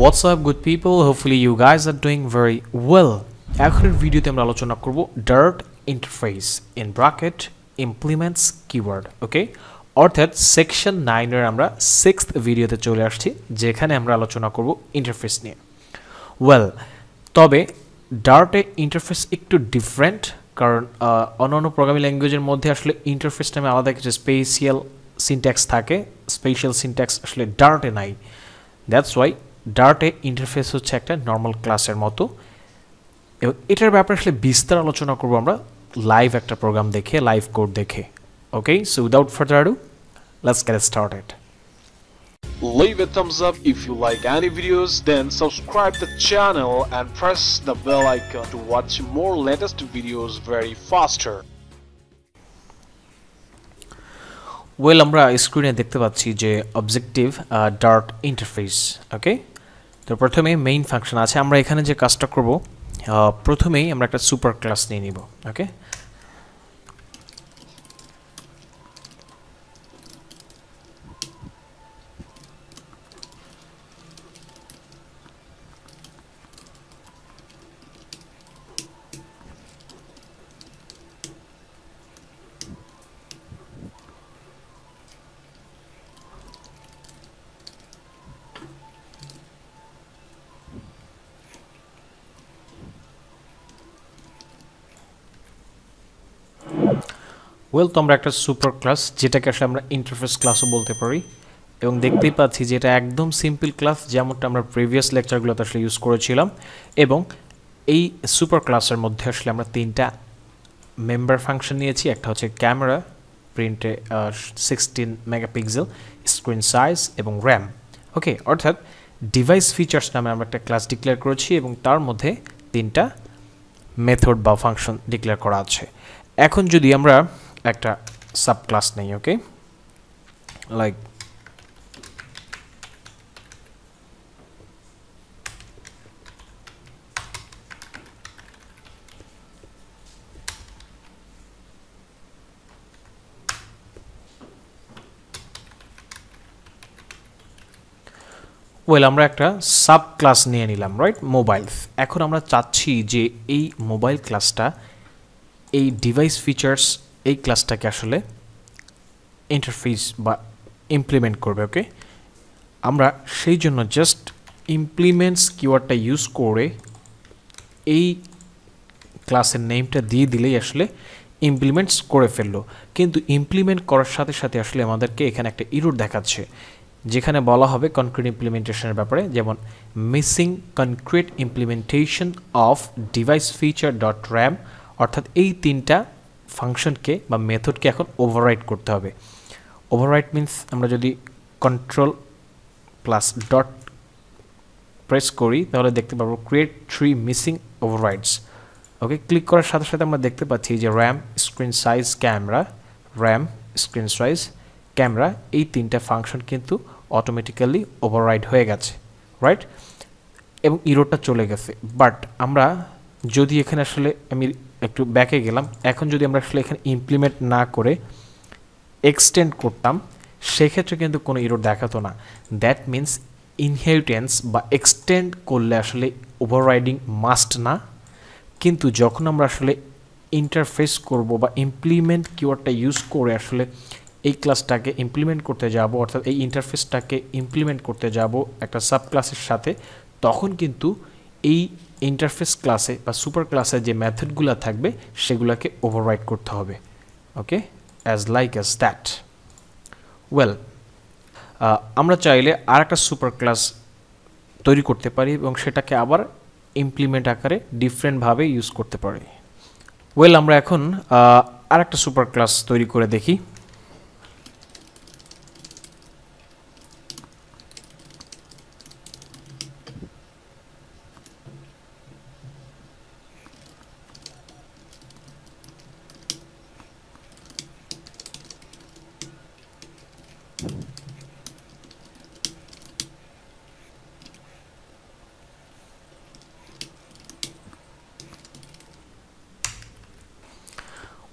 What's up good people? Hopefully you guys are doing very well. এখনের ভিডিওতে আমরা আলোচনা করব Dart interface in bracket implements keyword. Okay? অর্থাৎ সেকশন 9 এর আমরা 6th ভিডিওতে চলে আসছি যেখানে আমরা আলোচনা করব ইন্টারফেস নিয়ে। ওয়েল তবে Dart এর ইন্টারফেস একটু ডিফারেন্ট কারণ অন্যান্য প্রোগ্রামিং ল্যাঙ্গুয়েজের মধ্যে আসলে ইন্টারফেস নামে আলাদা কিছু স্পেশাল সিনট্যাক্স থাকে, স্পেশাল সিনট্যাক্স আসলে Dart এ নাই। That's why Dart A interface হচ্ছে একটা নর্মাল ক্লাসের মতো এবং এটার ব্যাপারে আসলে বিস্তার আলোচনা করব আমরা লাইভ একটা প্রোগ্রাম দেখে, লাইভ কোড দেখে। Okay, so without further ado, let's get started. Leave a thumbs up if you like any videos, then subscribe the channel and press the bell icon to watch more latest videos very faster. Well, আমরা স্ক্রিনে দেখতে পাচ্ছি যে objective Dart interface. ওকে, তো প্রথমে main function আছে। আমরা এখানে যে কাজটা করব প্রথমেই আমরা একটা সুপার ক্লাস নিয়ে নিব। ওকে, ওয়েল তো আমরা একটা সুপার ক্লাস যেটাকে আসলে আমরা ইন্টারফেস ক্লাসও বলতে পারি এবং দেখতেই পাচ্ছি যে এটা একদম সিম্পল ক্লাস যেমনটা আমরা প্রিভিয়াস লেকচারগুলোতে আসলে ইউজ করেছিলাম এবং এই সুপার ক্লাসের মধ্যে আসলে আমরা তিনটা মেম্বার ফাংশন নিয়েছি। একটা হচ্ছে ক্যামেরা, প্রিন্টে 16 মেগাপিক্সেল, স্ক্রিন সাইজ এবং র্যাম। ওকে, অর্থাৎ ডিভাইস ফিচার্স নামে আমরা একটা ক্লাস ডিক্লেয়ার করেছি এবং তার মধ্যে তিনটা মেথড বা ফাংশন ডিক্লেয়ার করা আছে। এখন যদি আমরা একটা সাব ক্লাস নেই, ওকে, লাইক ওয়েল আমরা একটা সাব ক্লাস নিয়ে নিলাম, রাইট, মোবাইলস। এখন আমরা চাচ্ছি যে এই মোবাইল ক্লাসটা এই ডিভাইস ফিচার্স এই ক্লাসটাকে আসলে ইন্টারফেস বা ইমপ্লিমেন্ট করবে। ওকে, আমরা সেই জন্য জাস্ট ইমপ্লিমেন্টস কিওয়ার্ডটা ইউজ করে এই ক্লাসের নেমটা দিয়ে দিলেই আসলে ইমপ্লিমেন্টস করে ফেললো। কিন্তু ইমপ্লিমেন্ট করার সাথে সাথে আসলে আমাদেরকে এখানে একটা এরর দেখাচ্ছে যেখানে বলা হবে কনক্রিট ইমপ্লিমেন্টেশনের ব্যাপারে, যেমন missing concrete implementation of device feature dot RAM. অর্থাৎ এই তিনটা ফাংশনকে বা মেথডকে এখন ওভাররাইট করতে হবে। ওভাররাইট মিন্স আমরা যদি কন্ট্রোল প্লাস ডট প্রেস করি তাহলে দেখতে পাবো ক্রিয়েট 3 মিসিং ওভাররাইডস। ওকে, ক্লিক করার সাথে সাথে আমরা দেখতে পাচ্ছি যে RAM, screen size, camera, RAM, screen size, camera, এই তিনটা ফাংশন কিন্তু অটোমেটিক্যালি ওভাররাইড হয়ে গেছে, রাইট, এবং ইরোটা চলে গেছে। বাট আমরা যদি এখানে আসলে আমি একটু ব্যাকে গেলাম, এখন যদি আমরা আসলে এখানে ইমপ্লিমেন্ট না করে এক্সটেন্ড করতাম সেক্ষেত্রে কিন্তু কোনো ইরোর দেখাতো না। দ্যাট মিন্স ইনহেরিটেন্স বা এক্সটেন্ড করলে আসলে ওভাররাইডিং মাস্ট না, কিন্তু যখন আমরা আসলে ইন্টারফেস করব বা ইমপ্লিমেন্ট কিওয়ার্ডটা ইউজ করে আসলে এই ক্লাসটাকে ইমপ্লিমেন্ট করতে যাব, অর্থাৎ এই ইন্টারফেসটাকে ইমপ্লিমেন্ট করতে যাব একটা সাব ক্লাসের সাথে, তখন কিন্তু এই ইন্টারফেস ক্লাসে বা সুপার ক্লাসে যে মেথডগুলো থাকবে সেগুলোকে ওভাররাইড করতে হবে। Okay, as like as that. Well আমরা চাইলে আর একটা সুপার ক্লাস তৈরি করতে পারি এবং সেটাকে আবার ইমপ্লিমেন্ট আকারে ডিফারেন্টভাবে ইউজ করতে পারি। ওয়েল আমরা এখন আর একটা সুপার ক্লাস তৈরি করে দেখি।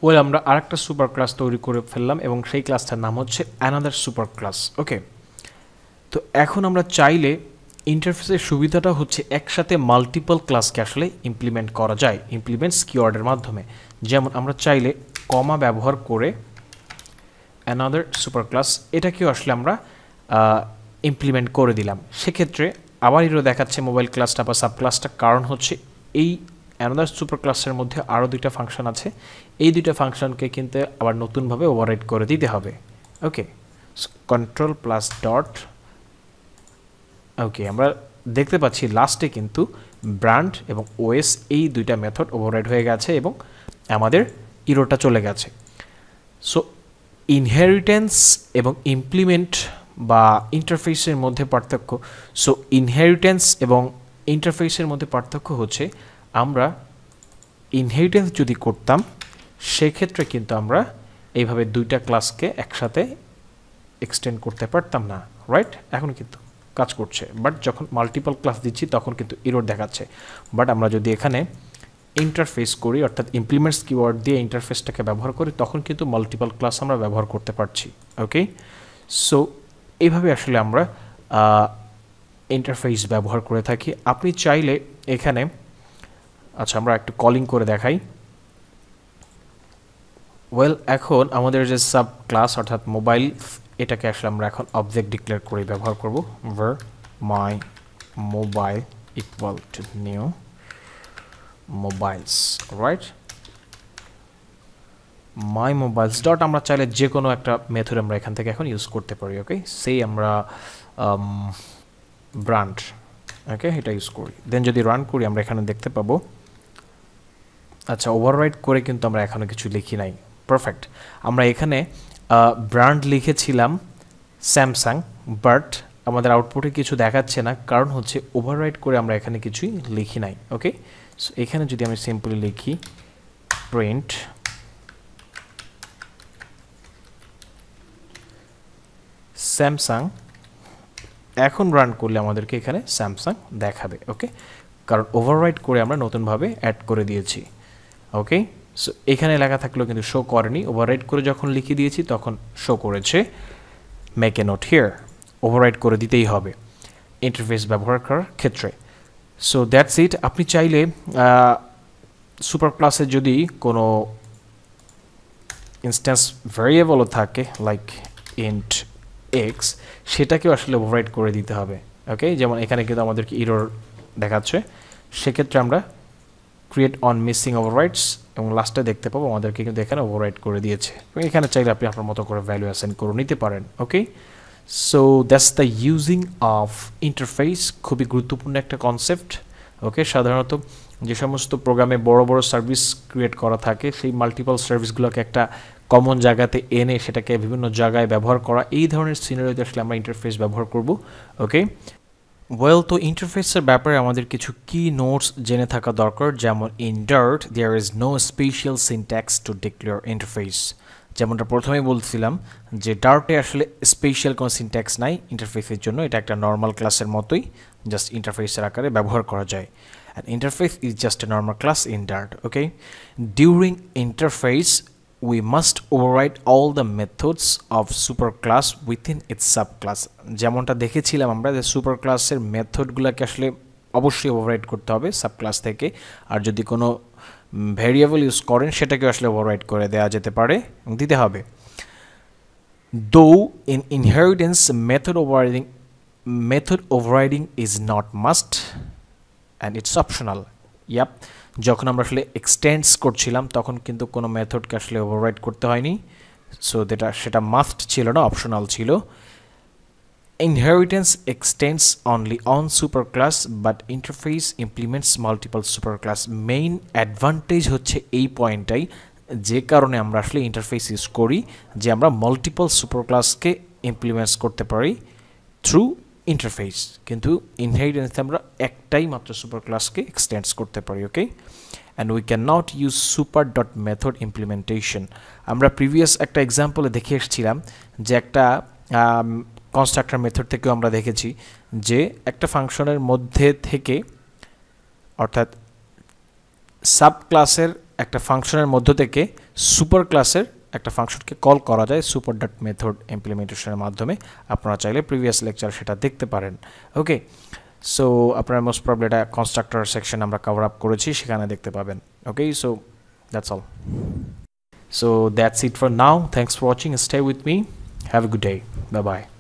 ওয়েল আমরা আরেকটা সুপার ক্লাস তৈরি করে ফেললাম এবং সেই ক্লাসটার নাম হচ্ছে অ্যানাদার সুপার ক্লাস। ওকে, তো এখন আমরা চাইলে ইন্টারফেসের সুবিধাটা হচ্ছে একসাথে মাল্টিপল ক্লাসকে আসলে ইমপ্লিমেন্ট করা যায় ইমপ্লিমেন্টস কিওয়ার্ডের মাধ্যমে। যেমন আমরা চাইলে কমা ব্যবহার করে অ্যানাদার সুপার ক্লাস এটাকেও আসলে আমরা ইমপ্লিমেন্ট করে দিলাম। সেক্ষেত্রে আবার এরও দেখাচ্ছে মোবাইল ক্লাসটা বা সাব ক্লাসটা, কারণ হচ্ছে এই অ্যানাদার সুপার ক্লাসের মধ্যে আরও দুইটা ফাংশন আছে, এই দুইটা ফাংশনকে কিন্তু আবার নতুনভাবে ওভাররাইড করে দিতে হবে। ওকে, কন্ট্রোল প্লাস ডট। ওকে, আমরা দেখতে পাচ্ছি লাস্টে কিন্তু ব্র্যান্ড এবং ওএস এই দুইটা মেথড ওভাররাইড হয়ে গেছে এবং আমাদের ইরোটা চলে গেছে। সো ইনহেরিটেন্স এবং ইমপ্লিমেন্ট বা ইন্টারফেসের মধ্যে পার্থক্য। সো ইনহেরিটেন্স এবং ইন্টারফেসের মধ্যে পার্থক্য হচ্ছে আমরা ইনহেরিটেন্স যদি করতাম সেক্ষেত্রে কিন্তু আমরা এইভাবে দুইটা ক্লাসকে একসাথে এক্সটেন্ড করতে পারতাম না, রাইট? এখন কিন্তু কাজ করছে, বাট যখন মাল্টিপল ক্লাস দিচ্ছি তখন কিন্তু এরর দেখাচ্ছে। বাট আমরা যদি এখানে ইন্টারফেস করি অর্থাৎ ইমপ্লিমেন্টস কিওয়ার্ড দিয়ে ইন্টারফেসটাকে ব্যবহার করি তখন কিন্তু মাল্টিপল ক্লাস আমরা ব্যবহার করতে পারছি। ওকে, সো এইভাবে আসলে আমরা ইন্টারফেস ব্যবহার করে থাকি। আপনি চাইলে এখানে, আচ্ছা আমরা একটু কলিং করে দেখাই। ওয়েল, এখন আমাদের যে সাব ক্লাস অর্থাৎ মোবাইল, এটাকে আসলে আমরা এখন অবজেক্ট ডিক্লেয়ার করে ব্যবহার করব। var my mobile equal to new mobiles, right? my mobiles dot আমরা চাইলে যে কোনো একটা মেথড আমরা এখান থেকে এখন ইউজ করতে পারি। ওকে, সেই আমরা ব্র্যান্ড, ওকে, এটা ইউজ করি। দেন যদি রান করি আমরা এখানে দেখতে পাবো, আচ্ছা ওভাররাইড করে কিন্তু আমরা এখনো কিছু লিখি নাই। পারফেক্ট, আমরা এখানে ব্র্যান্ড লিখেছিলাম স্যামসাং, বাট আমাদের আউটপুটে কিছু দেখাচ্ছে না, কারণ হচ্ছে ওভাররাইড করে আমরা এখানে কিছুই লিখি নাই। ওকে, সো এখানে যদি আমি সিম্পলি লিখি প্রিন্ট স্যামসাং, এখন রান করলে আমাদেরকে এখানে স্যামসাং দেখাবে। ওকে, কারণ ওভাররাইড করে আমরা নতুনভাবে অ্যাড করে দিয়েছি। ওকে, সো এখানে লেখা থাকলেও কিন্তু শো করেনি, ওভাররাইড করে যখন লিখে দিয়েছি তখন শো করেছে make a note here. Override করে দিতেই হবে ইন্টারফেস ব্যবহার করার ক্ষেত্রে। So that's it. আপনি চাইলে সুপার ক্লাসে যদি কোনো ইনস্ট্যান্স ভ্যারিয়েবলও থাকে লাইক ইন্ট এক্স, সেটাকেও আসলে ওভাররাইড করে দিতে হবে। ওকে, যেমন এখানে কিন্তু আমাদেরকে ইরর দেখাচ্ছে, সেক্ষেত্রে আমরা ক্রিয়েট অন মিসিং ওভাররাইডস এবং লাস্টে দেখতে পাবো আমাদেরকে কিন্তু এখানে ওভাররাইড করে দিয়েছে। এখানে চাইলে আপনি আপনার মতো করে ভ্যালু অ্যাসাইন করে নিতে পারেন। Okay, so that's the using of interface. খুবই গুরুত্বপূর্ণ একটা কনসেপ্ট। ওকে, সাধারণত যে সমস্ত প্রোগ্রামে বড় বড় সার্ভিস ক্রিয়েট করা থাকে সেই মাল্টিপল সার্ভিসগুলোকে একটা কমন জায়গাতে এনে সেটাকে বিভিন্ন জায়গায় ব্যবহার করা, এই ধরনের সিনারিওতে আসলে আমরা ইন্টারফেস ব্যবহার করব। ওকে, ওয়েল, তো ইন্টারফেসের ব্যাপারে আমাদের কিছু কি নোটস জেনে থাকা দরকার। যেমন in Dart there is no special syntax to declare interface. যেমনটা প্রথমেই বলছিলাম যে ডার্টে আসলে স্পেশাল কোনো সিনট্যাক্স নাই ইন্টারফেসের জন্য, এটা একটা নর্মাল ক্লাসের মতোই, জাস্ট ইন্টারফেসের আকারে ব্যবহার করা যায়। And interface is just a normal class in Dart. Okay, during interface we must override all the methods of superclass within its subclass। যেমনটা দেখেছিলাম আমরা যে সুপার ক্লাসের মেথডগুলোকে আসলে অবশ্যই ওভাররাইড করতে হবে সাবক্লাস থেকে, আর যদি কোনো ভ্যারিয়েবল ইউজ করেন সেটাকে আসলে ওভাররাইড করে দেওয়া যেতে পারে এবং দিতে হবে। Though in inheritance method overriding is not must and it's optional। Yup, যখন আমরা আসলে এক্সটেন্ডস করছিলাম তখন কিন্তু কোনো মেথডকে আসলে ওভাররাইড করতে হয়নি, সো সেটা মাস্ট ছিল না, অপশনাল ছিল। Inheritance extends only on super class but interface implements multiple super class. Main advantage হচ্ছে এই পয়েন্টটাই, যে কারণে আমরা আসলে ইন্টারফেস ইউজ করি, যে আমরা মাল্টিপল সুপার ক্লাসকে ইমপ্লিমেন্টস করতে পারি থ্রু ইন্টারফেস, কিন্তু ইনহেরিটেন্সে আমরা একটাই মাত্র সুপার ক্লাসকে এক্সটেন্ডস করতে পারি। Okay, and we can not use super dot method implementation. আমরা প্রিভিয়াস একটা এক্সাম্পলে দেখে এসেছিলাম যে একটা কনস্ট্রাক্টর মেথড থেকেও আমরা দেখেছি যে একটা ফাংশনের মধ্যে থেকে, অর্থাৎ সাব ক্লাসের একটা ফাংশনের মধ্য থেকে সুপার ক্লাসের একটা ফাংশনকে কল করা যায় সুপার ডট মেথড ইমপ্লিমেন্টেশনের মাধ্যমে। আপনারা চাইলে প্রিভিয়াস লেকচার সেটা দেখতে পারেন। ওকে, সো আপনারা মোস্ট প্রবলি এটা কনস্ট্রাক্টর সেকশন আমরা কভার আপ করেছি, সেখানে দেখতে পাবেন। Okay, so that's all. So that's it for now. Thanks for watching. Stay with me. Have a good day. Bye bye.